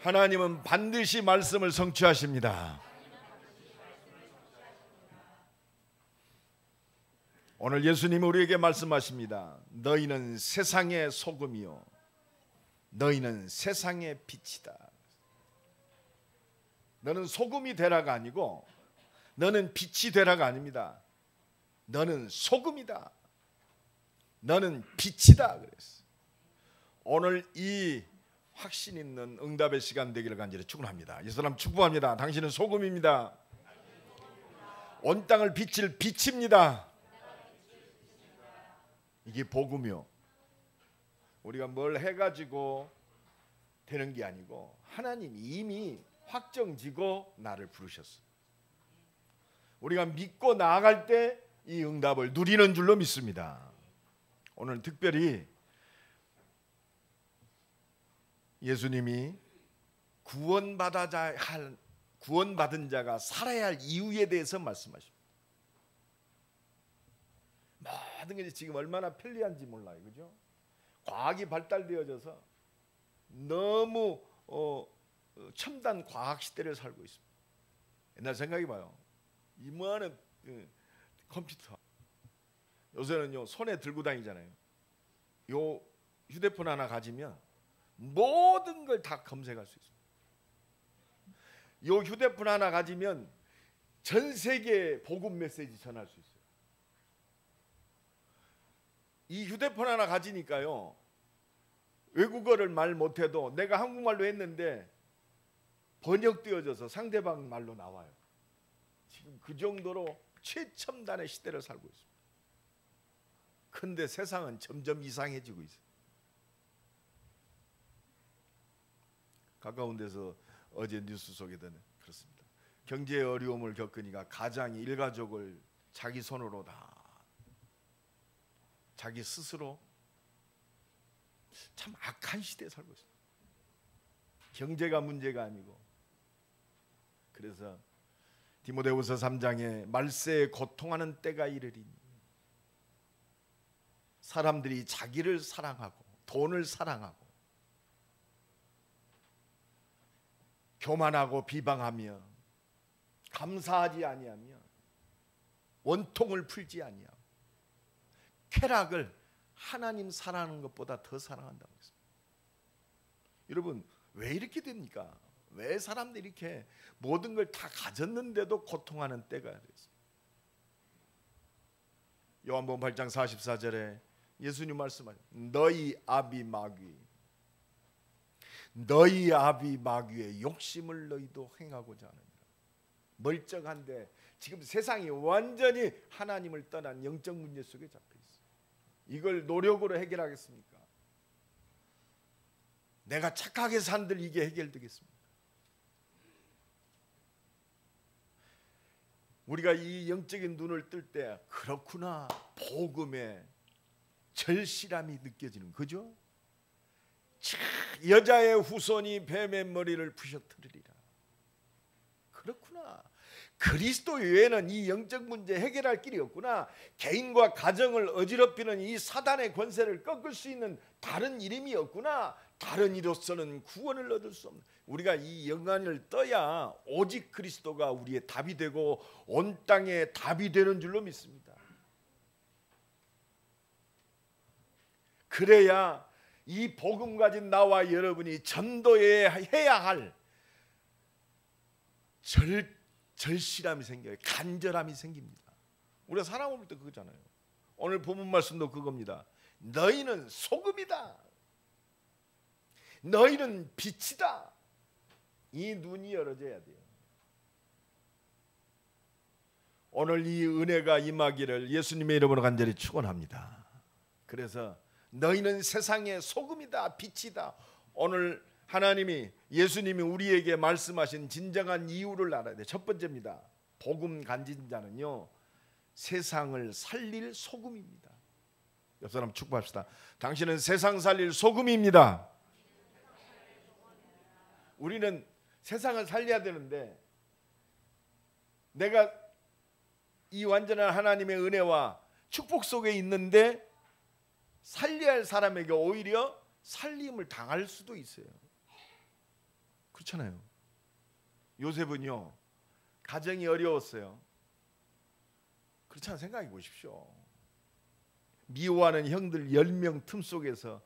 하나님은 반드시 말씀을 성취하십니다. 오늘 예수님이 우리에게 말씀하십니다. 너희는 세상의 소금이요 너희는 세상의 빛이다. 너는 소금이 되라가 아니고 너는 빛이 되라가 아닙니다. 너는 소금이다. 너는 빛이다 그랬어. 오늘 이 확신 있는 응답의 시간 되기를 간절히 축원합니다. 이 사람 축복합니다. 당신은 소금입니다. 온 땅을 비칠 빛입니다. 이게 복음이요. 우리가 뭘 해가지고 되는 게 아니고 하나님이 이미 확정지고 나를 부르셨어. 우리가 믿고 나아갈 때 이 응답을 누리는 줄로 믿습니다. 오늘 특별히 예수님이 구원받은 자가 살아야 할 이유에 대해서 말씀하십니다. 모든 것이 지금 얼마나 편리한지 몰라요, 그죠? 과학이 발달되어져서 너무 첨단 과학 시대를 살고 있습니다. 옛날 생각해봐요. 이만한 컴퓨터 요새는요 손에 들고 다니잖아요. 요 휴대폰 하나 가지면 모든 걸 다 검색할 수 있습니다. 요 휴대폰 하나 가지면 전 세계에 복음 메시지 전할 수 있어요. 이 휴대폰 하나 가지니까요 외국어를 말 못해도 내가 한국말로 했는데 번역되어져서 상대방 말로 나와요. 지금 그 정도로 최첨단의 시대를 살고 있습니다. 그런데 세상은 점점 이상해지고 있어요. 가까운 데서 어제 뉴스 속에 듣는 그렇습니다. 경제 어려움을 겪으니까 가장이 일가족을 자기 손으로 다 자기 스스로 참 악한 시대에 살고 있습니다. 경제가 문제가 아니고. 그래서 디모데후서 3장에 말세에 고통하는 때가 이르리니 사람들이 자기를 사랑하고 돈을 사랑하고 교만하고 비방하며 감사하지 아니하며 원통을 풀지 아니하고 쾌락을 하나님 사랑하는 것보다 더 사랑한다고 했습니다. 여러분 왜 이렇게 됩니까? 왜 사람들이 이렇게 모든 걸 다 가졌는데도 고통하는 때가 됐습니다. 요한복음 8장 44절에 예수님 말씀하셨 너희 아비 마귀의 욕심을 너희도 행하고자 하느니라. 멀쩡한데 지금 세상이 완전히 하나님을 떠난 영적 문제 속에 잡혀 있어요. 이걸 노력으로 해결하겠습니까? 내가 착하게 산들 이게 해결되겠습니까? 우리가 이 영적인 눈을 뜰 때 그렇구나 복음의 절실함이 느껴지는 거죠. 여자의 후손이 뱀의 머리를 부셔뜨리리라. 그렇구나. 그리스도 외에는 이 영적 문제 해결할 길이 없구나. 개인과 가정을 어지럽히는 이 사단의 권세를 꺾을 수 있는 다른 이름이 없구나. 다른 이로서는 구원을 얻을 수 없는. 우리가 이 영안을 떠야 오직 그리스도가 우리의 답이 되고 온 땅의 답이 되는 줄로 믿습니다. 그래야 이 복음 가진 나와 여러분이 전도해야 할 절실함이 생겨요. 간절함이 생깁니다. 우리가 사람 볼 때 그거잖아요. 오늘 본문 말씀도 그겁니다. 너희는 소금이다. 너희는 빛이다. 이 눈이 열어져야 돼요. 오늘 이 은혜가 임하기를 예수님의 이름으로 간절히 축원합니다. 그래서 너희는 세상의 소금이다, 빛이다. 오늘 하나님이 예수님이 우리에게 말씀하신 진정한 이유를 알아야 돼요. 첫 번째입니다. 복음 간진 자는요 세상을 살릴 소금입니다. 옆 사람 축복합시다. 당신은 세상 살릴 소금입니다. 우리는 세상을 살려야 되는데 내가 이 완전한 하나님의 은혜와 축복 속에 있는데 살려야 할 사람에게 오히려 살림을 당할 수도 있어요. 그렇잖아요. 요셉은요, 가정이 어려웠어요. 그렇지 않아? 생각해 보십시오. 미워하는 형들 10명 틈 속에서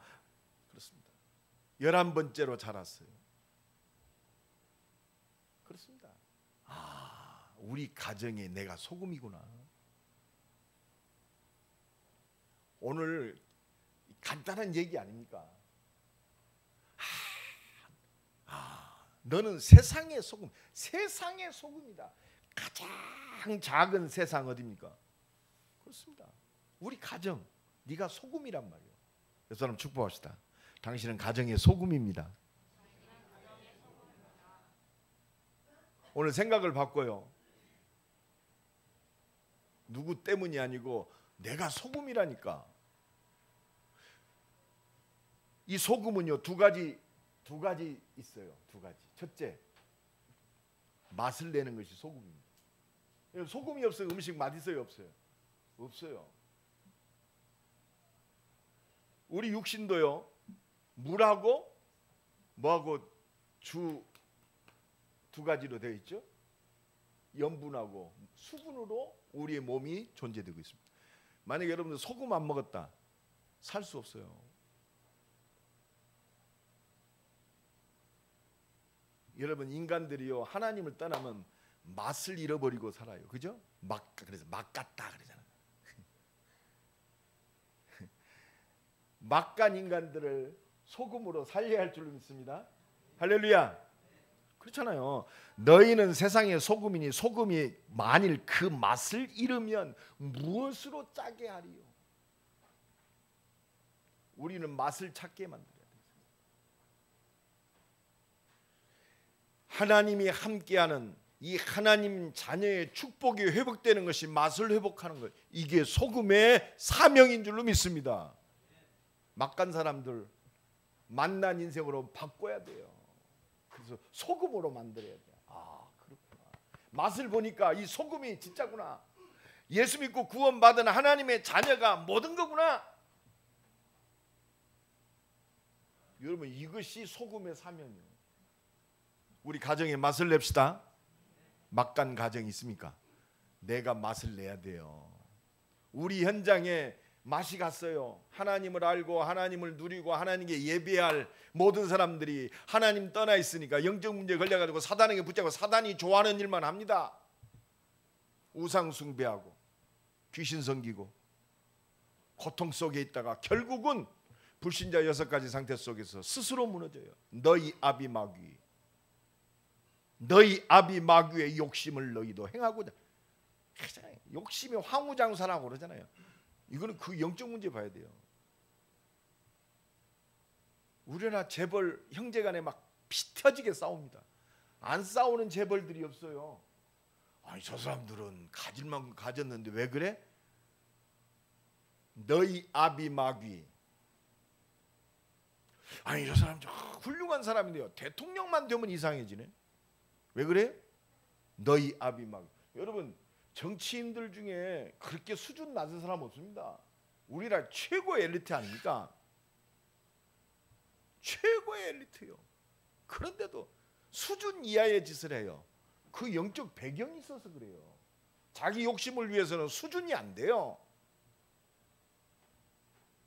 그렇습니다. 11번째로 자랐어요. 그렇습니다. 아, 우리 가정에 내가 소금이구나. 오늘 간단한 얘기 아닙니까? 너는 세상의 소금, 세상의 소금이다. 가장 작은 세상 어디입니까? 그렇습니다. 우리 가정, 네가 소금이란 말이에요. 그래서 여러분 축복합시다. 당신은 가정의 소금입니다. 오늘 생각을 바꿔요. 누구 때문이 아니고 내가 소금이라니까. 이 소금은요, 두 가지 있어요. 두 가지. 첫째, 맛을 내는 것이 소금입니다. 소금이 없어요. 음식 맛있어요, 없어요? 없어요. 우리 육신도요, 물하고 뭐하고 두 가지로 되어 있죠. 염분하고 수분으로 우리의 몸이 존재되고 있습니다. 만약에 여러분들 소금 안 먹었다, 살 수 없어요. 여러분, 인간들이요, 하나님을 떠나면 맛을 잃어버리고 살아요. 그죠? 그래서 맛 같다 그러잖아요. 막간 인간들을 소금으로 살려야 할 줄로 믿습니다. 할렐루야. 그렇잖아요. 너희는 세상의 소금이니 소금이 만일 그 맛을 잃으면 무엇으로 짜게 하리요? 우리는 맛을 찾게 만들어야 돼요. 하나님이 함께하는 이 하나님 자녀의 축복이 회복되는 것이 맛을 회복하는 것, 이게 소금의 사명인 줄로 믿습니다. 막간 사람들 만난 인생으로 바꿔야 돼요. 그래서 소금으로 만들어야 돼요. 아, 그렇구나. 맛을 보니까 이 소금이 진짜구나. 예수 믿고 구원받은 하나님의 자녀가 모든 거구나. 여러분, 이것이 소금의 사명이에요. 우리 가정에 맛을 냅시다. 막간 가정이 있습니까? 내가 맛을 내야 돼요. 우리 현장에 맛이 갔어요. 하나님을 알고 하나님을 누리고 하나님께 예배할 모든 사람들이 하나님 떠나 있으니까 영적 문제에 걸려가지고 사단에게 붙잡고 사단이 좋아하는 일만 합니다. 우상 숭배하고 귀신 섬기고 고통 속에 있다가 결국은 불신자 6가지 상태 속에서 스스로 무너져요. 너희 아비 마귀, 너희 아비 마귀의 욕심을 너희도 행하고자. 욕심이 황후장사라고 그러잖아요. 이거는 그 영적 문제 봐야 돼요. 우리나라 재벌 형제간에 막 피 터지게 싸웁니다. 안 싸우는 재벌들이 없어요. 아니, 저 사람들은 가질 만큼 가졌는데 왜 그래? 너희 아비 마귀. 아니, 저 사람 훌륭한 사람인데요, 대통령만 되면 이상해지네. 왜 그래? 너희 아비 마귀. 여러분, 정치인들 중에 그렇게 수준 낮은 사람 없습니다. 우리나라 최고의 엘리트 아닙니까? 최고의 엘리트요. 그런데도 수준 이하의 짓을 해요. 그 영적 배경이 있어서 그래요. 자기 욕심을 위해서는 수준이 안 돼요.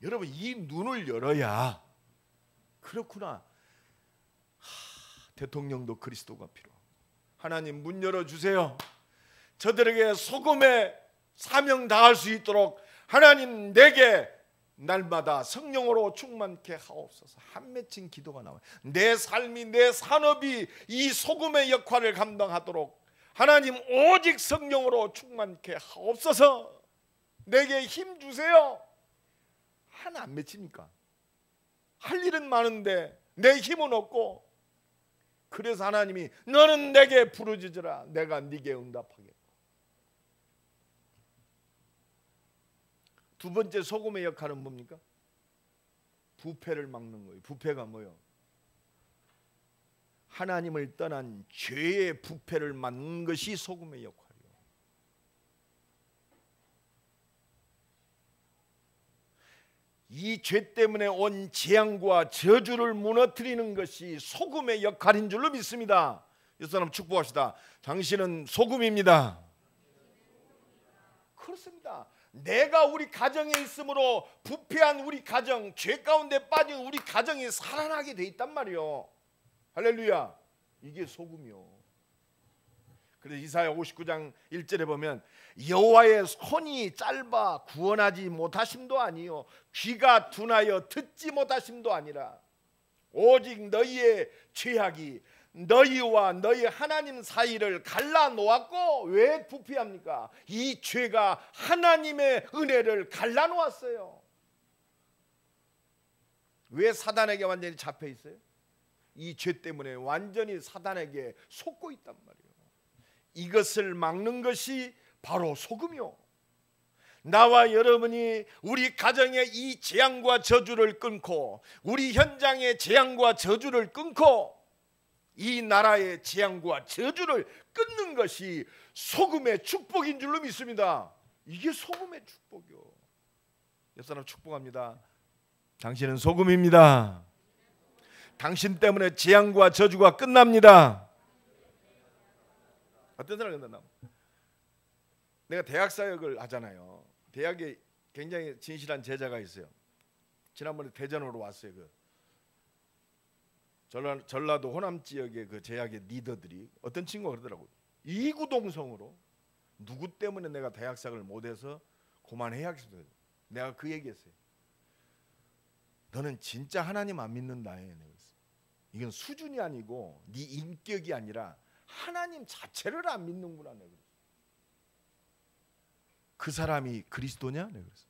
여러분, 이 눈을 열어야, 그렇구나, 대통령도 그리스도가 필요하고, 하나님 문 열어주세요. 저들에게 소금의 사명 다할 수 있도록 하나님 내게 날마다 성령으로 충만케 하옵소서. 한 맺힌 기도가 나와요. 내 삶이, 내 산업이 이 소금의 역할을 감당하도록 하나님 오직 성령으로 충만케 하옵소서. 내게 힘 주세요. 하나 안 맺힙니까? 할 일은 많은데 내 힘은 없고, 그래서 하나님이 너는 내게 부르짖으라 내가 네게 응답하겠다. 두 번째 소금의 역할은 뭡니까? 부패를 막는 거예요. 부패가 뭐예요? 하나님을 떠난 죄의 부패를 막는 것이 소금의 역할이에요. 이 죄 때문에 온 재앙과 저주를 무너뜨리는 것이 소금의 역할인 줄로 믿습니다. 이 사람 축복합시다. 당신은 소금입니다. 그렇습니다. 내가 우리 가정에 있으므로 부패한 우리 가정, 죄 가운데 빠진 우리 가정이 살아나게 돼 있단 말이요. 할렐루야. 이게 소금이요. 그래서 이사야 59장 1절에 보면 여호와의 손이 짧아 구원하지 못하심도 아니요 귀가 둔하여 듣지 못하심도 아니라 오직 너희의 죄악이 너희와 너희 하나님 사이를 갈라놓았고. 왜 부패합니까? 이 죄가 하나님의 은혜를 갈라놓았어요. 왜 사단에게 완전히 잡혀 있어요? 이 죄 때문에 완전히 사단에게 속고 있단 말이에요. 이것을 막는 것이 바로 소금이요. 나와 여러분이 우리 가정의 이 재앙과 저주를 끊고 우리 현장의 재앙과 저주를 끊고 이 나라의 재앙과 저주를 끊는 것이 소금의 축복인 줄로 믿습니다. 이게 소금의 축복이요. 옆 사람 축복합니다. 당신은 소금입니다. 당신 때문에 재앙과 저주가 끝납니다. 어떤 사람이 끝났나? 내가 대학 사역을 하잖아요. 대학에 굉장히 진실한 제자가 있어요. 지난번에 대전으로 왔어요. 전라도 호남 지역의 그 제약의 리더들이 어떤 친구가 그러더라고요. 이구동성으로 누구 때문에 내가 대학 사역을 못해서 그만해야겠어요. 내가 그 얘기했어요. 너는 진짜 하나님 안 믿는다. 이건 수준이 아니고 네 인격이 아니라 하나님 자체를 안 믿는구나. 그 사람이 그리스도냐? 그래서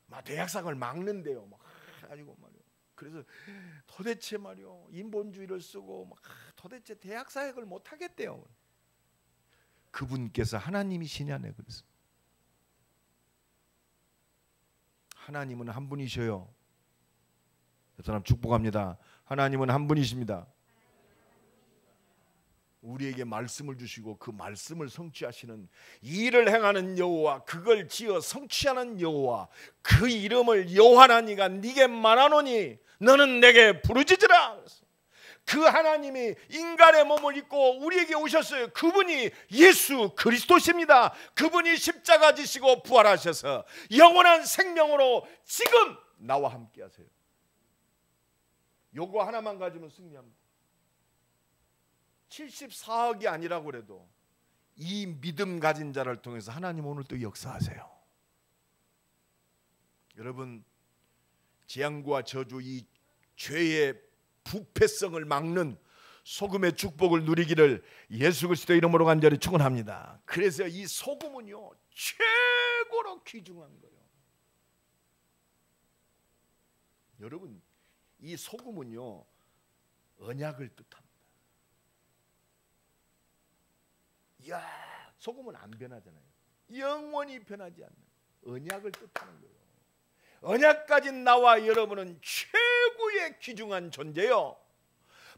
막 대학 사역을 막는데요. 막 가지고 말이요. 그래서 도대체 말이요 인본주의를 쓰고 막 도대체 대학 사역을 못 하겠대요. 그분께서 하나님이시냐네. 그래서 하나님은 한 분이셔요. 그 사람 축복합니다. 하나님은 한 분이십니다. 우리에게 말씀을 주시고 그 말씀을 성취하시는 일을 행하는 여호와, 그걸 지어 성취하는 여호와, 그 이름을 여호와라 네가 네게 말하노니 너는 내게 부르짖으라. 그 하나님이 인간의 몸을 입고 우리에게 오셨어요. 그분이 예수 그리스도십니다. 그분이 십자가 지시고 부활하셔서 영원한 생명으로 지금 나와 함께 하세요. 요거 하나만 가지면 승리합니다. 74억이 아니라고 그래도 이 믿음 가진 자를 통해서 하나님 오늘 또 역사하세요. 여러분, 재앙과 저주, 이 죄의 부패성을 막는 소금의 축복을 누리기를 예수 그리스도의 이름으로 간절히 축원합니다. 그래서 이 소금은요 최고로 귀중한 거예요. 여러분, 이 소금은요 언약을 뜻합니다. 이야, 소금은 안 변하잖아요. 영원히 변하지 않는 언약을 뜻하는 거예요. 언약 가진 나와 여러분은 최고의 귀중한 존재요.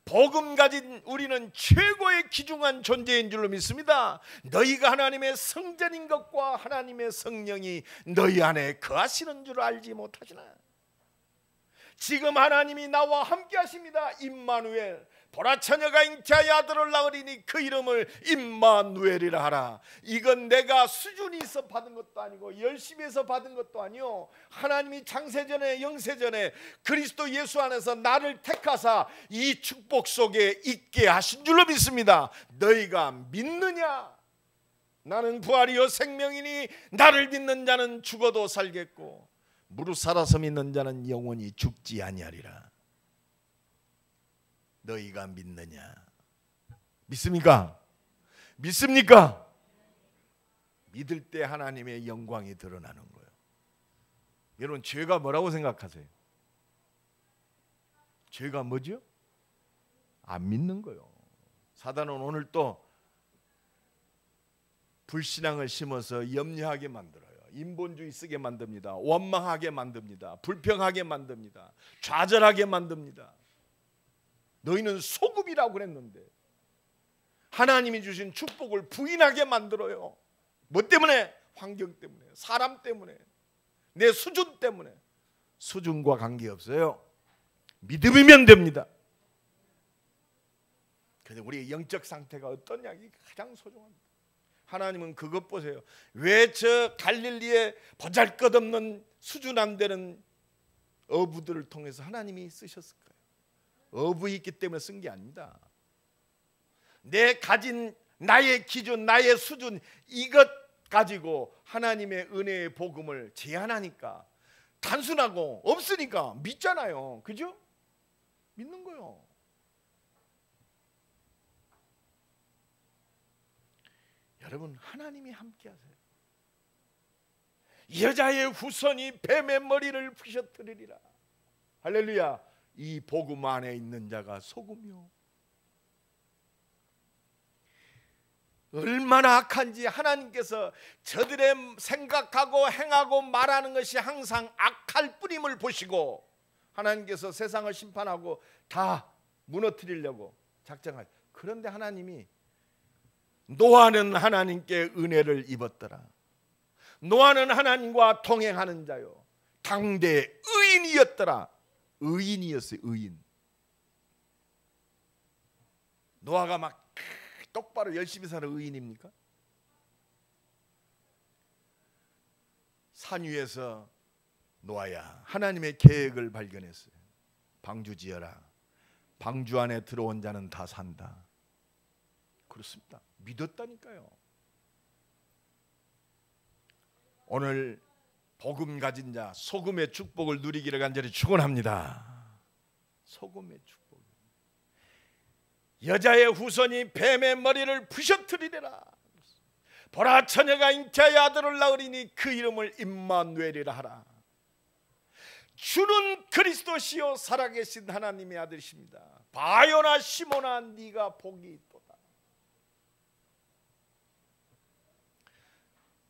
복음 가진 우리는 최고의 귀중한 존재인 줄로 믿습니다. 너희가 하나님의 성전인 것과 하나님의 성령이 너희 안에 거하시는 줄 알지 못하시나. 지금 하나님이 나와 함께 하십니다. 임마누엘. 보라 처녀가 잉태하여 아들을 낳으리니 그 이름을 임마누엘이라 하라. 이건 내가 수준이 있어 받은 것도 아니고 열심히 해서 받은 것도 아니요, 하나님이 창세전에 영세전에 그리스도 예수 안에서 나를 택하사 이 축복 속에 있게 하신 줄로 믿습니다. 너희가 믿느냐? 나는 부활이요 생명이니 나를 믿는 자는 죽어도 살겠고 무릇 살아서 믿는 자는 영원히 죽지 아니하리라. 너희가 믿느냐? 믿습니까? 믿습니까? 믿을 때 하나님의 영광이 드러나는 거예요. 여러분, 죄가 뭐라고 생각하세요? 죄가 뭐죠? 안 믿는 거예요. 사단은 오늘 또 불신앙을 심어서 염려하게 만들어요. 인본주의 쓰게 만듭니다. 원망하게 만듭니다. 불평하게 만듭니다. 좌절하게 만듭니다. 너희는 소금이라고 그랬는데 하나님이 주신 축복을 부인하게 만들어요. 뭐 때문에? 환경 때문에, 사람 때문에. 내 수준 때문에. 수준과 관계없어요. 믿음이면 됩니다. 그런데 우리의 영적 상태가 어떠냐, 이게 가장 소중합니다. 하나님은 그것 보세요. 왜 저 갈릴리에 보잘것없는 수준 안 되는 어부들을 통해서 하나님이 쓰셨을까요? 어부이 있기 때문에 쓴 게 아닙니다. 내 가진 나의 기준, 나의 수준, 이것 가지고 하나님의 은혜의 복음을 제안하니까 단순하고 없으니까 믿잖아요. 그죠? 믿는 거요. 여러분, 하나님이 함께 하세요. 여자의 후손이 뱀의 머리를 부셔뜨리리라. 할렐루야. 이 복음 안에 있는 자가 소금이요. 얼마나 악한지 하나님께서 저들의 생각하고 행하고 말하는 것이 항상 악할 뿐임을 보시고 하나님께서 세상을 심판하고 다 무너뜨리려고 작정하죠. 그런데 하나님이 노아는 하나님께 은혜를 입었더라. 노아는 하나님과 동행하는 자요, 당대 의인이었더라. 의인이었어요. 의인. 노아가 막 똑바로 열심히 사는 의인입니까? 산 위에서 노아야, 하나님의 계획을 발견했어요. 방주 지어라. 방주 안에 들어온 자는 다 산다. 그렇습니다. 믿었다니까요. 오늘 복음 가진 자, 소금의 축복을 누리기를 간절히 축원합니다. 소금의 축복. 여자의 후손이 뱀의 머리를 부셔뜨리리라. 보라, 처녀가 잉태하여 아들을 낳으리니 그 이름을 임마누엘이라 하라. 주는 그리스도시요 살아계신 하나님의 아들이십니다. 바요나 시몬아, 네가 복이 있도다.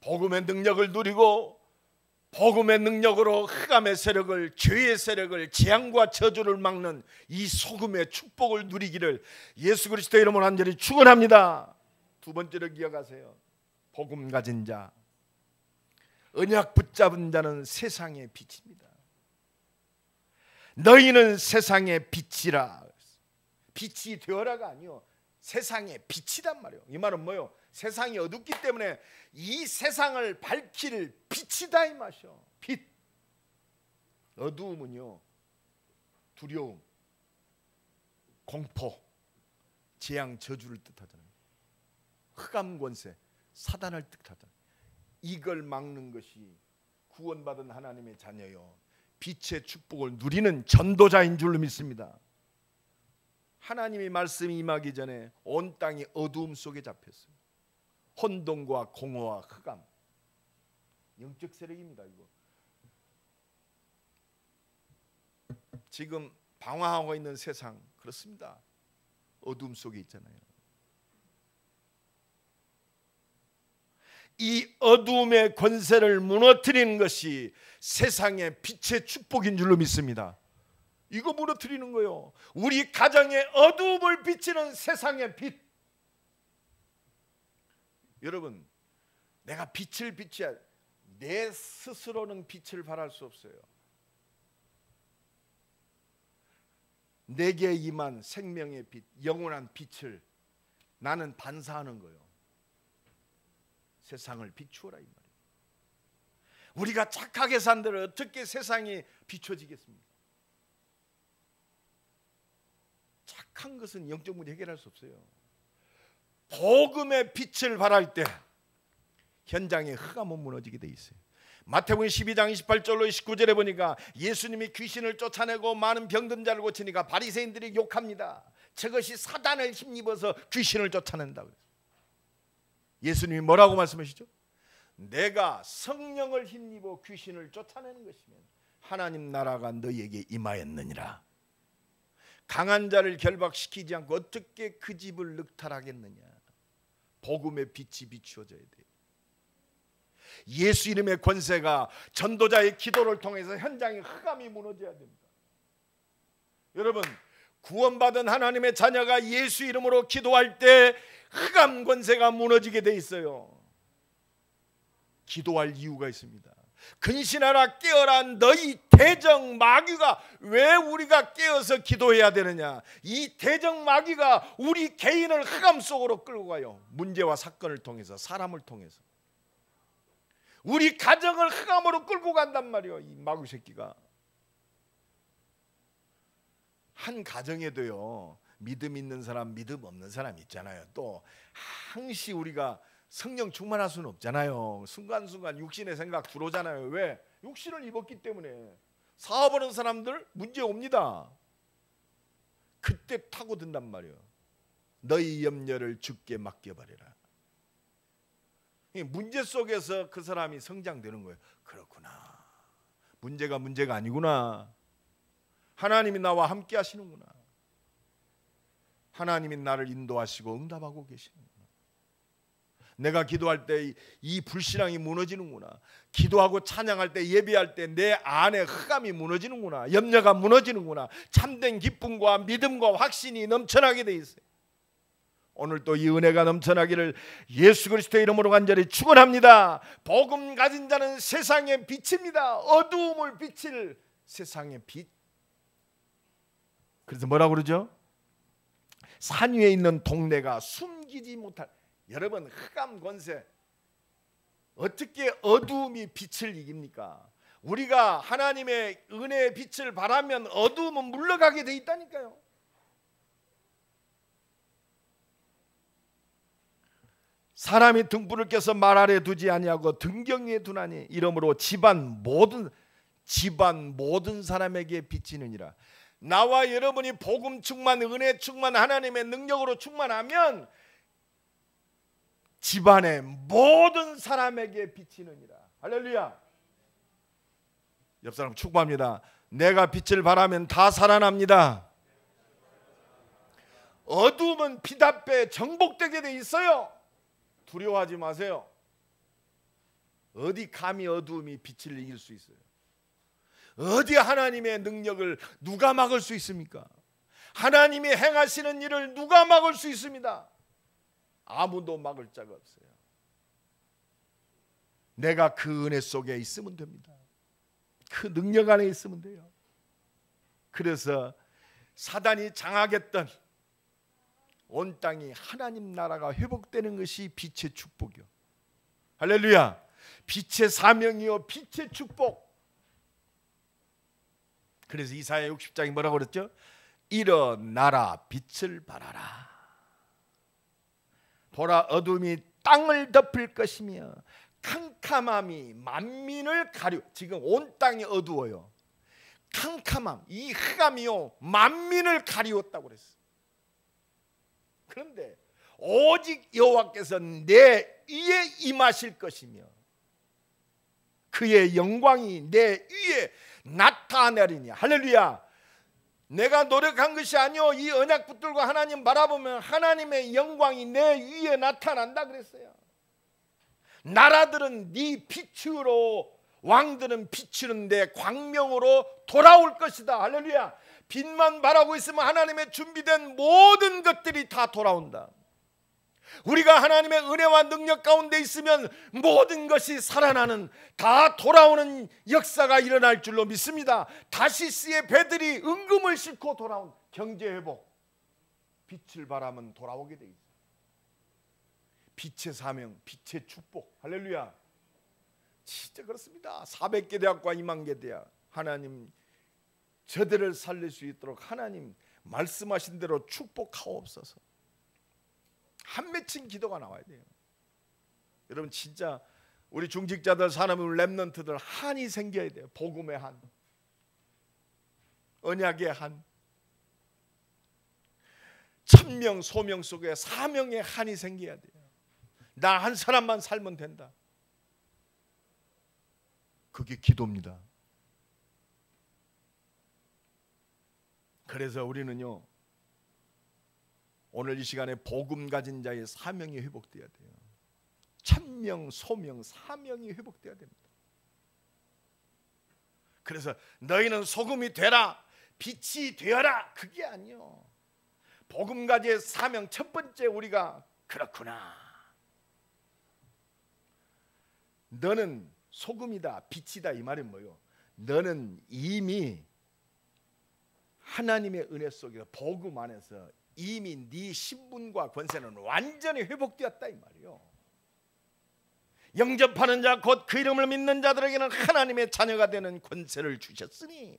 복음의 능력을 누리고 복음의 능력으로 흑암의 세력을, 죄의 세력을, 재앙과 저주를 막는 이 소금의 축복을 누리기를 예수 그리스도의 이름으로 간절히 축원합니다. 두 번째로 기억하세요. 복음 가진 자, 언약 붙잡은 자는 세상의 빛입니다. 너희는 세상의 빛이라. 빛이 되어라가 아니요, 세상의 빛이란 말이에요. 이 말은 뭐예요? 세상이 어둡기 때문에 이 세상을 밝힐 빛이다 이 말이죠. 빛. 어두움은요, 두려움, 공포, 재앙, 저주를 뜻하잖아요. 흑암 권세, 사단을 뜻하잖아요. 이걸 막는 것이 구원받은 하나님의 자녀요, 빛의 축복을 누리는 전도자인 줄로 믿습니다. 하나님의 말씀이 임하기 전에 온 땅이 어두움 속에 잡혔어요. 혼돈과 공허와 흑암, 영적 세력입니다. 이거 지금 방황하고 있는 세상, 그렇습니다. 어둠 속에 있잖아요. 이 어둠의 권세를 무너뜨리는 것이 세상의 빛의 축복인 줄로 믿습니다. 이거 무너뜨리는 거예요. 우리 가정의 어둠을 비치는 세상의 빛. 여러분, 내가 빛을 비춰야, 내 스스로는 빛을 발할 수 없어요. 내게 임한 생명의 빛, 영원한 빛을 나는 반사하는 거예요. 세상을 비추어라 이 말이에요. 우리가 착하게 산들 어떻게 세상이 비춰지겠습니까? 착한 것은 영적 문제 해결할 수 없어요. 복음의 빛을 발할 때 현장에 흑암은 무너지게 돼 있어요. 마태복음 12장 28절로 29절에 보니까 예수님이 귀신을 쫓아내고 많은 병든 자를 고치니까 바리새인들이 욕합니다. 저것이 사단을 힘입어서 귀신을 쫓아낸다고. 예수님이 뭐라고 말씀하시죠? 내가 성령을 힘입어 귀신을 쫓아내는 것이면 하나님 나라가 너희에게 임하였느니라. 강한 자를 결박시키지 않고 어떻게 그 집을 늑탈하겠느냐. 복음의 빛이 비추어져야 돼요. 예수 이름의 권세가 전도자의 기도를 통해서 현장의 흑암이 무너져야 됩니다. 여러분, 구원받은 하나님의 자녀가 예수 이름으로 기도할 때 흑암 권세가 무너지게 돼 있어요. 기도할 이유가 있습니다. 근신하라 깨어라 너희 대적 마귀가. 왜 우리가 깨어서 기도해야 되느냐? 이 대적 마귀가 우리 개인을 흑암 속으로 끌고 가요. 문제와 사건을 통해서, 사람을 통해서 우리 가정을 흑암으로 끌고 간단 말이에요. 이 마귀 새끼가. 한 가정에도요, 믿음 있는 사람, 믿음 없는 사람 있잖아요. 또 항시 우리가 성령 충만할 수는 없잖아요. 순간순간 육신의 생각 들어오잖아요. 왜? 육신을 입었기 때문에. 사업하는 사람들 문제 옵니다. 그때 타고든단 말이에요. 너희 염려를 주께 맡겨버려라. 문제 속에서 그 사람이 성장되는 거예요. 그렇구나, 문제가 아니구나. 하나님이 나와 함께 하시는구나. 하나님이 나를 인도하시고 응답하고 계시는구나. 내가 기도할 때 이 불신앙이 무너지는구나. 기도하고 찬양할 때, 예배할 때 내 안에 흑암이 무너지는구나. 염려가 무너지는구나. 참된 기쁨과 믿음과 확신이 넘쳐나게 돼 있어요. 오늘 또 이 은혜가 넘쳐나기를 예수 그리스도의 이름으로 간절히 축원합니다. 복음 가진 자는 세상의 빛입니다. 어두움을 비칠 세상의 빛. 그래서 뭐라고 그러죠? 산 위에 있는 동네가 숨기지 못할. 여러분, 흑암 권세, 어떻게 어두움이 빛을 이깁니까? 우리가 하나님의 은혜의 빛을 바라면 어두움은 물러가게 돼 있다니까요. 사람이 등불을 켜서 말 아래 두지 아니하고 등경 위에 두나니 이러므로 집안 모든 사람에게 비치느니라. 나와 여러분이 복음 충만, 은혜 충만, 하나님의 능력으로 충만하면 집안의 모든 사람에게 비치느니라. 할렐루야. 옆 사람 축복합니다. 내가 빛을 발하면 다 살아납니다. 어두움은 빛 앞에 정복되게 돼 있어요. 두려워하지 마세요. 어디 감히 어두움이 빛을 이길 수 있어요? 어디 하나님의 능력을 누가 막을 수 있습니까? 하나님이 행하시는 일을 누가 막을 수 있습니다. 아무도 막을 자가 없어요. 내가 그 은혜 속에 있으면 됩니다. 그 능력 안에 있으면 돼요. 그래서 사단이 장악했던 온 땅이 하나님 나라가 회복되는 것이 빛의 축복이요. 할렐루야. 빛의 사명이요, 빛의 축복. 그래서 이사야 60장이 뭐라고 그랬죠? 일어나라, 빛을 발하라. 보라, 어둠이 땅을 덮을 것이며 캄캄함이 만민을 가려. 지금 온 땅이 어두워요. 캄캄함, 이 흑암이요, 만민을 가리웠다고 그랬어요. 그런데 오직 여호와께서 내 위에 임하실 것이며 그의 영광이 내 위에 나타나리니. 할렐루야. 내가 노력한 것이 아니요, 이 언약 붙들고 하나님 바라보면 하나님의 영광이 내 위에 나타난다 그랬어요. 나라들은 네 빛으로, 왕들은 비추는 내 광명으로 돌아올 것이다. 할렐루야. 빛만 바라고 있으면 하나님의 준비된 모든 것들이 다 돌아온다. 우리가 하나님의 은혜와 능력 가운데 있으면 모든 것이 살아나는, 다 돌아오는 역사가 일어날 줄로 믿습니다. 다시스의 배들이 은금을 싣고 돌아온 경제회복. 빛을 바라면 돌아오게 돼 있어요. 빛의 사명, 빛의 축복. 할렐루야. 진짜 그렇습니다. 400개 대학과 2만 개 대학, 하나님 저들을 살릴 수 있도록 하나님 말씀하신 대로 축복하옵소서. 한 맺힌 기도가 나와야 돼요. 여러분, 진짜 우리 중직자들, 사람의 렘넌트들 한이 생겨야 돼요. 복음의 한, 언약의 한, 천명 소명 속에 사명의 한이 생겨야 돼요. 나 한 사람만 살면 된다. 그게 기도입니다. 그래서 우리는요, 오늘 이 시간에 복음 가진 자의 사명이 회복되어야 돼요. 천명, 소명, 사명이 회복되어야 됩니다. 그래서 너희는 소금이 되라, 빛이 되어라, 그게 아니요. 복음 가지의 사명, 첫 번째 우리가 그렇구나, 너는 소금이다, 빛이다 이 말은 뭐예요? 너는 이미 하나님의 은혜 속에서 복음 안에서 이미 네 신분과 권세는 완전히 회복되었다 이 말이요. 영접하는 자 곧 그 이름을 믿는 자들에게는 하나님의 자녀가 되는 권세를 주셨으니,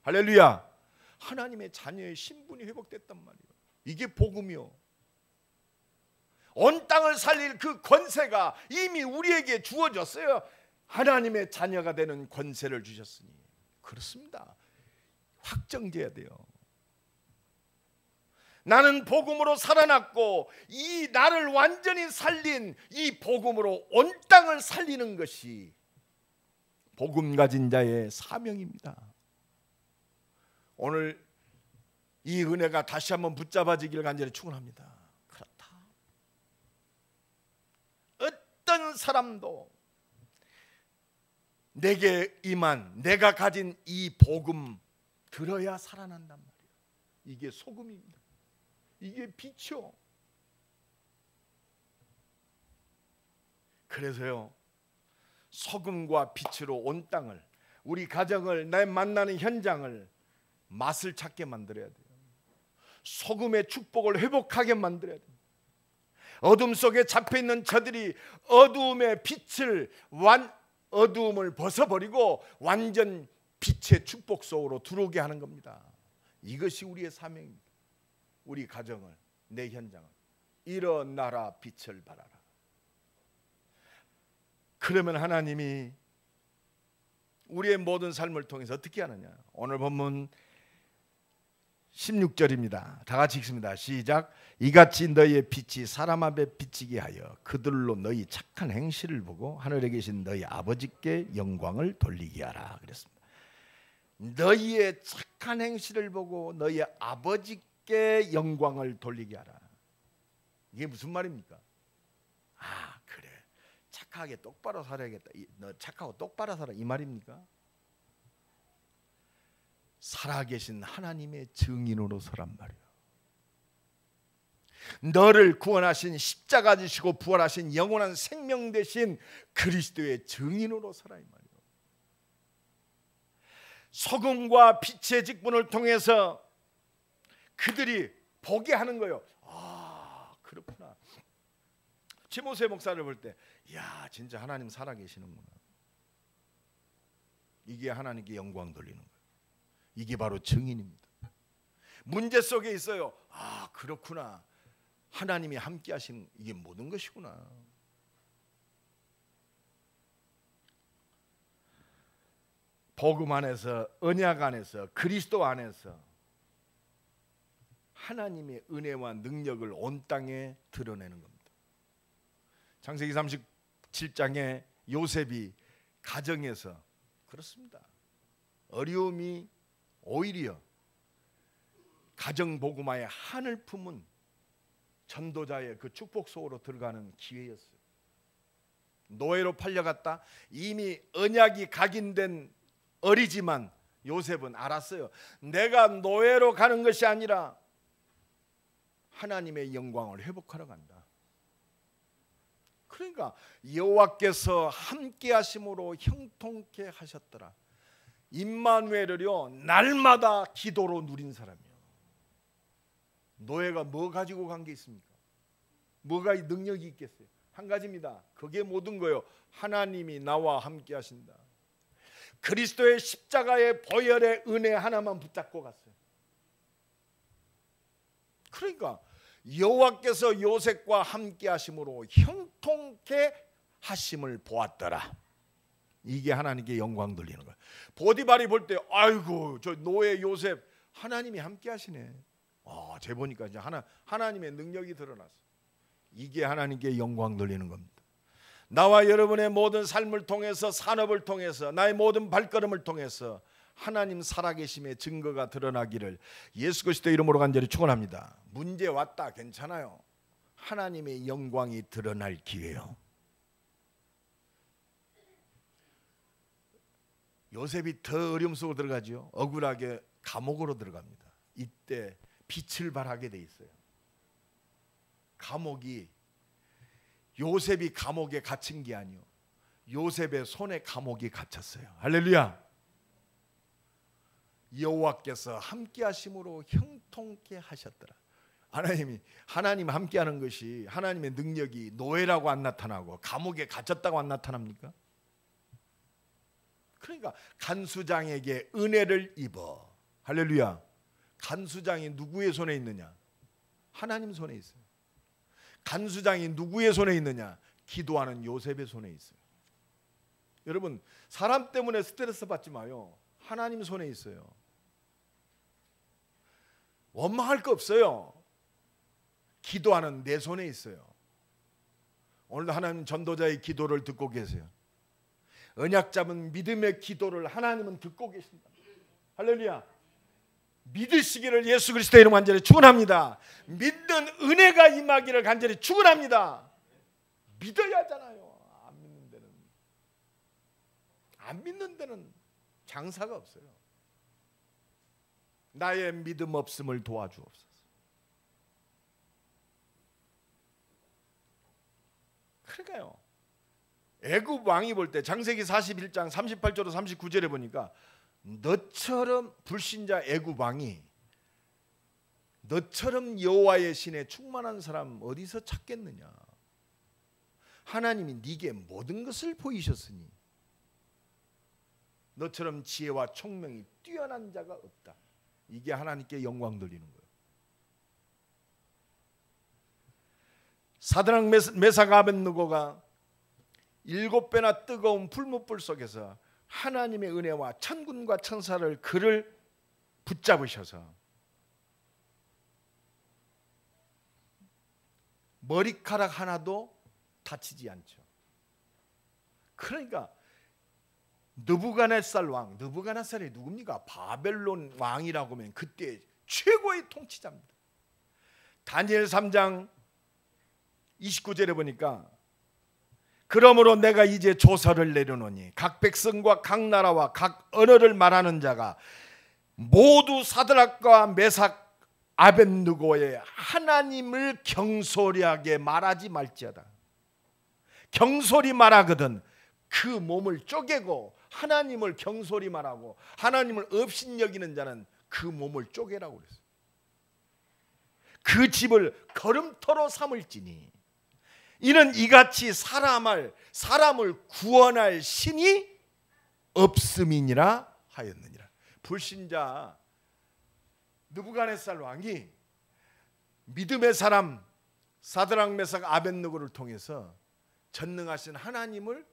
할렐루야. 하나님의 자녀의 신분이 회복됐단 말이에요. 이게 복음이요. 온 땅을 살릴 그 권세가 이미 우리에게 주어졌어요. 하나님의 자녀가 되는 권세를 주셨으니. 그렇습니다. 확정돼야 돼요. 나는 복음으로 살아났고 이 나를 완전히 살린 이 복음으로 온 땅을 살리는 것이 복음 가진 자의 사명입니다. 오늘 이 은혜가 다시 한번 붙잡아지기를 간절히 축원합니다. 그렇다. 어떤 사람도 내게 임한 내가 가진 이 복음 들어야 살아난단 말이에요. 이게 소금입니다. 이게 빛이요. 그래서요, 소금과 빛으로 온 땅을, 우리 가정을, 내 만나는 현장을 맛을 찾게 만들어야 돼요. 소금의 축복을 회복하게 만들어야 돼요. 어둠 속에 잡혀있는 저들이 어두움의 빛을 어두움을 벗어버리고 완전 빛의 축복 속으로 들어오게 하는 겁니다. 이것이 우리의 사명입니다. 우리 가정을, 내 현장을 일어나라 빛을 발하라. 그러면 하나님이 우리의 모든 삶을 통해서 어떻게 하느냐. 오늘 본문 16절입니다. 다 같이 읽습니다. 시작. 이같이 너희의 빛이 사람 앞에 비치게 하여 그들로 너희 착한 행실을 보고 하늘에 계신 너희 아버지께 영광을 돌리게 하라 그랬습니다. 너희의 착한 행실을 보고 너희 아버지께 영광을 돌리게 하라. 이게 무슨 말입니까? 아, 그래, 착하게 똑바로 살아야겠다. 너 착하고 똑바로 살아, 이 말입니까? 살아계신 하나님의 증인으로 서란 말이에요. 너를 구원하신 십자가 지시고 부활하신 영원한 생명 되신 그리스도의 증인으로 서라 이 말이에요. 소금과 빛의 직분을 통해서 그들이 보게 하는 거예요. 아, 그렇구나. 지모세 목사를 볼 때, 야, 진짜 하나님 살아계시는구나. 이게 하나님께 영광 돌리는 거예요. 이게 바로 증인입니다. 문제 속에 있어요. 아, 그렇구나. 하나님이 함께 하시는 이게 모든 것이구나. 복음 안에서, 언약 안에서, 그리스도 안에서 하나님의 은혜와 능력을 온 땅에 드러내는 겁니다. 창세기 37장에 요셉이 가정에서, 그렇습니다, 어려움이 오히려 가정 복음화의 한을 품은 전도자의 그 축복 속으로 들어가는 기회였어요. 노예로 팔려갔다. 이미 언약이 각인된 어리지만 요셉은 알았어요. 내가 노예로 가는 것이 아니라 하나님의 영광을 회복하러 간다. 그러니까 여호와께서 함께 하심으로 형통케 하셨더라. 임마누엘을요, 날마다 기도로 누린 사람이에요. 노예가 뭐 가지고 간 게 있습니까? 뭐가 능력이 있겠어요? 한 가지입니다. 그게 모든 거예요. 하나님이 나와 함께 하신다. 그리스도의 십자가의 보혈의 은혜 하나만 붙잡고 갔어요. 그러니까 여호와께서 요셉과 함께 하심으로 형통케 하심을 보았더라. 이게 하나님께 영광 돌리는 거예요. 보디발이 볼 때, 아이고, 저 노예 요셉 하나님이 함께 하시네. 제 보니까 이제 하나님의 능력이 드러났어. 이게 하나님께 영광 돌리는 겁니다. 나와 여러분의 모든 삶을 통해서, 산업을 통해서, 나의 모든 발걸음을 통해서 하나님 살아계심의 증거가 드러나기를 예수 그리스도 이름으로 간절히 축원합니다. 문제 왔다, 괜찮아요. 하나님의 영광이 드러날 기회요. 요셉이 더 어려움 속으로 들어가죠. 억울하게 감옥으로 들어갑니다. 이때 빛을 발하게 돼 있어요. 감옥이, 요셉이 감옥에 갇힌 게 아니요, 요셉의 손에 감옥이 갇혔어요. 할렐루야. 여호와께서 함께 하심으로 형통케 하셨더라. 하나님 함께 하는 것이 하나님의 능력이 노예라고 안 나타나고 감옥에 갇혔다고 안 나타납니까? 그러니까 간수장에게 은혜를 입어. 할렐루야. 간수장이 누구의 손에 있느냐? 하나님 손에 있어요. 간수장이 누구의 손에 있느냐? 기도하는 요셉의 손에 있어요. 여러분, 사람 때문에 스트레스 받지 마요. 하나님 손에 있어요. 원망할 거 없어요. 기도하는 내 손에 있어요. 오늘도 하나님 전도자의 기도를 듣고 계세요. 언약 잡은 믿음의 기도를 하나님은 듣고 계신다. 할렐루야. 믿으시기를 예수 그리스도의 이름 간절히 축원합니다. 믿는 은혜가 임하기를 간절히 축원합니다. 믿어야 하잖아요. 안 믿는 데는 장사가 없어요. 나의 믿음 없음을 도와주옵소서. 그러니까요. 애굽 왕이 볼 때 창세기 41장 38절로 39절에 보니까 너처럼 불신자 애굽 왕이 너처럼 여호와의 신에 충만한 사람 어디서 찾겠느냐. 하나님이 네게 모든 것을 보이셨으니 너처럼 지혜와 총명이 뛰어난 자가 없다. 이게 하나님께 영광 돌리는 거예요. 사드락 메삭 아벳느고가 7배나 뜨거운 풀무불 속에서 하나님의 은혜와 천군과 천사를 그를 붙잡으셔서 머리카락 하나도 다치지 않죠. 그러니까 느부갓네살 왕, 느부갓네살이 누굽니까? 바벨론 왕이라고 하면 그때 최고의 통치자입니다. 다니엘 3장 29절에 보니까 그러므로 내가 이제 조서를 내려놓으니 각 백성과 각 나라와 각 언어를 말하는 자가 모두 사드락과 메삭 아벳느고의 하나님을 경솔하게 말하지 말지어다. 경솔히 말하거든 그 몸을 쪼개고 하나님을 경솔히 말하고 하나님을 업신여기는 자는 그 몸을 쪼개라고 그랬어요. 그 집을 걸음터로 삼을지니 이는 이같이 사람을 구원할 신이 없음이니라 하였느니라. 불신자 느부갓네살 왕이 믿음의 사람 사드락 메삭 아벳느고를 통해서 전능하신 하나님을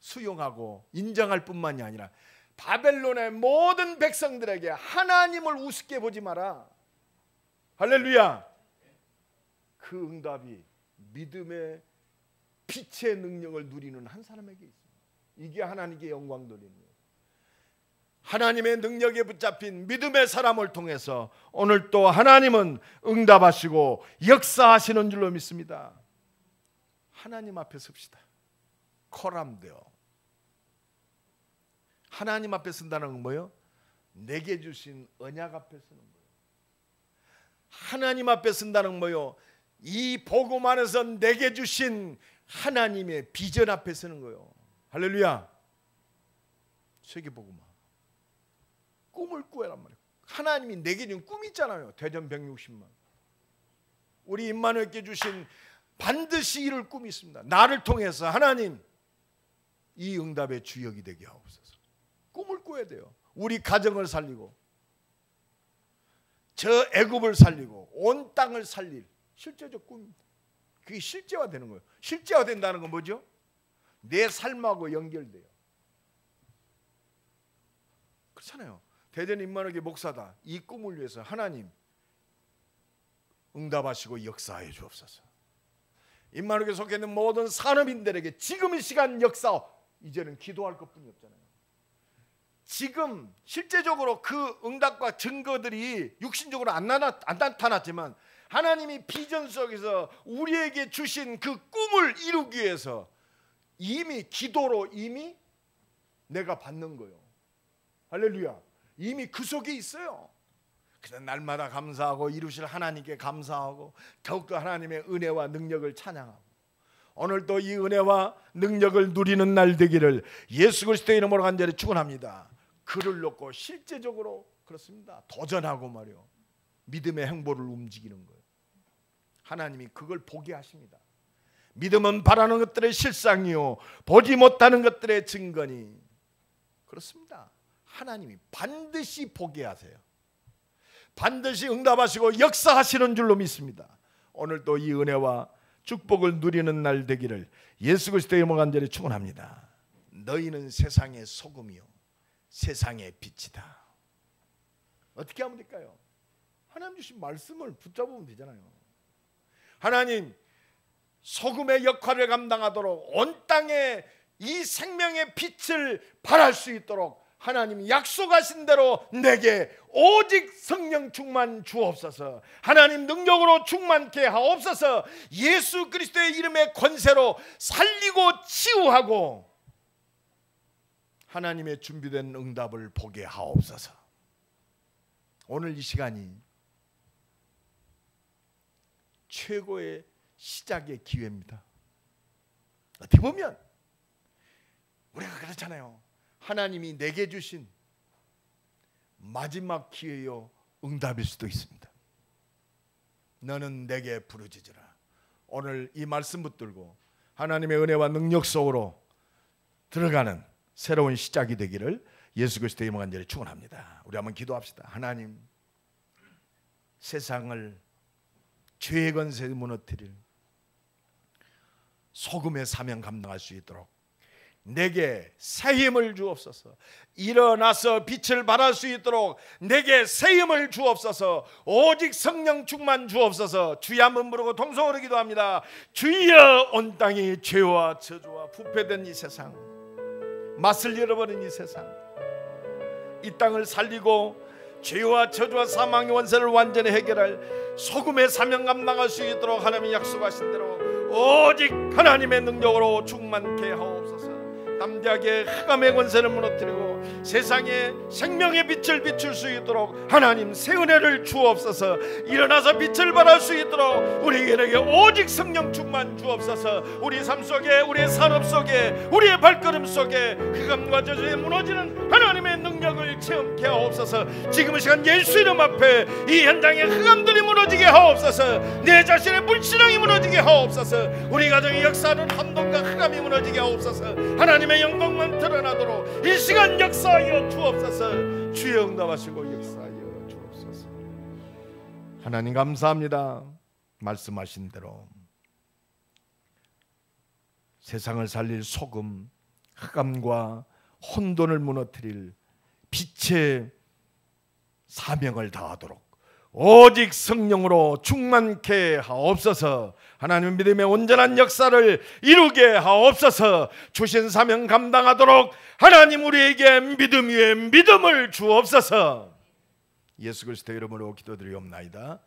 수용하고 인정할 뿐만이 아니라 바벨론의 모든 백성들에게 하나님을 우습게 보지 마라. 할렐루야. 그 응답이 믿음의 빛의 능력을 누리는 한 사람에게 있습니다. 이게 하나님께 영광 돌리는 거예요. 하나님의 능력에 붙잡힌 믿음의 사람을 통해서 오늘 또 하나님은 응답하시고 역사하시는 줄로 믿습니다. 하나님 앞에 섭시다. 코람되어 하나님 앞에 쓴다는 건 뭐예요? 내게 주신 언약 앞에 쓰는 거예요. 하나님 앞에 쓴다는 건 뭐예요? 이 복음 안에서 내게 주신 하나님의 비전 앞에 쓰는 거예요. 할렐루야. 세계복음화 꿈을 꾸란 말이에요. 하나님이 내게 준 꿈이 있잖아요. 대전 160만. 우리 임마누엘께 주신 반드시 이룰 꿈이 있습니다. 나를 통해서 하나님 이 응답의 주역이 되게 하옵소서. 꿈을 꿔야 돼요. 우리 가정을 살리고 저 애굽을 살리고 온 땅을 살릴 실제적 꿈입니다. 그게 실제화되는 거예요. 실제화된다는 건 뭐죠? 내 삶하고 연결돼요. 그렇잖아요. 대전 임마누엘 목사다. 이 꿈을 위해서 하나님 응답하시고 역사해 주옵소서. 임마누엘에 속해 있는 모든 산업인들에게 지금 이 시간 역사, 이제는 기도할 것뿐이 없잖아요. 지금 실제적으로 그 응답과 증거들이 육신적으로 안 나타났지만 하나님이 비전 속에서 우리에게 주신 그 꿈을 이루기 위해서 이미 기도로 이미 내가 받는 거예요. 할렐루야. 이미 그 속에 있어요. 그래서 날마다 감사하고 이루실 하나님께 감사하고 더욱더 하나님의 은혜와 능력을 찬양하고 오늘도 이 은혜와 능력을 누리는 날 되기를 예수 그리스도의 이름으로 간절히 축원합니다. 글을 놓고 실제적으로 그렇습니다. 도전하고 말이요, 믿음의 행보를 움직이는 거예요. 하나님이 그걸 보게 하십니다. 믿음은 바라는 것들의 실상이요 보지 못하는 것들의 증거니. 그렇습니다. 하나님이 반드시 보게 하세요. 반드시 응답하시고 역사하시는 줄로 믿습니다. 오늘도 이 은혜와 축복을 누리는 날 되기를 예수 그리스도의 이름으로 간절히 축원합니다. 너희는 세상의 소금이요 세상의 빛이다. 어떻게 하면 될까요? 하나님 주신 말씀을 붙잡으면 되잖아요. 하나님 소금의 역할을 감당하도록 온 땅에 이 생명의 빛을 발할 수 있도록 하나님이 약속하신 대로 내게 오직 성령 충만 주옵소서. 하나님 능력으로 충만케 하옵소서. 예수 그리스도의 이름의 권세로 살리고 치유하고 하나님의 준비된 응답을 보게 하옵소서. 오늘 이 시간이 최고의 시작의 기회입니다. 어떻게 보면 우리가 그렇잖아요. 하나님이 내게 주신 마지막 기회요 응답일 수도 있습니다. 너는 내게 부르짖으라. 오늘 이 말씀 붙들고 하나님의 은혜와 능력 속으로 들어가는 새로운 시작이 되기를 예수 그리스도의 이름으로 간절히 축원합니다. 우리 한번 기도합시다. 하나님, 세상을 죄의 권세에 무너뜨릴 소금의 사명 감당할 수 있도록 내게 새 힘을 주옵소서. 일어나서 빛을 발할 수 있도록 내게 새 힘을 주옵소서. 오직 성령 충만 주옵소서. 주여 한번 부르고 통성으로 기도합니다. 주여, 온 땅이 죄와 저주와 부패된 이 세상, 맛을 잃어버린 이 세상, 이 땅을 살리고 죄와 저주와 사망의 원세를 완전히 해결할 소금의 사명 감당할 수 있도록 하나님이 약속하신 대로 오직 하나님의 능력으로 충만케 하옵소서. 담대하게 흑암의 권세를 무너뜨리고 세상에 생명의 빛을 비출 수 있도록 하나님 새 은혜를 주옵소서. 일어나서 빛을 발할 수 있도록 우리에게 오직 성령 충만 주옵소서. 우리 삶 속에, 우리의 산업 속에, 우리의 발걸음 속에 흑암과 저주에 무너지는 하나님의 능력을 체험케 하옵소서. 지금 이 시간 예수 이름 앞에 이 현장에 흑암들이 무너지게 하옵소서. 내 자신의 불신앙이 무너지게 하옵소서. 우리 가정의 역사하는 혼돈과 흑암이 무너지게 하옵소서. 하나님의 영광만 드러나도록 이 시간 역사하여 주옵소서. 주여 응답하시고 역사하여 주옵소서. 하나님 감사합니다. 말씀하신 대로 세상을 살릴 소금, 흑암과 혼돈을 무너뜨릴 빛의 사명을 다하도록 오직 성령으로 충만케 하옵소서. 하나님 믿음의 온전한 역사를 이루게 하옵소서. 주신 사명 감당하도록 하나님 우리에게 믿음 위에 믿음을 주옵소서. 예수 그리스도 이름으로 기도드리옵나이다.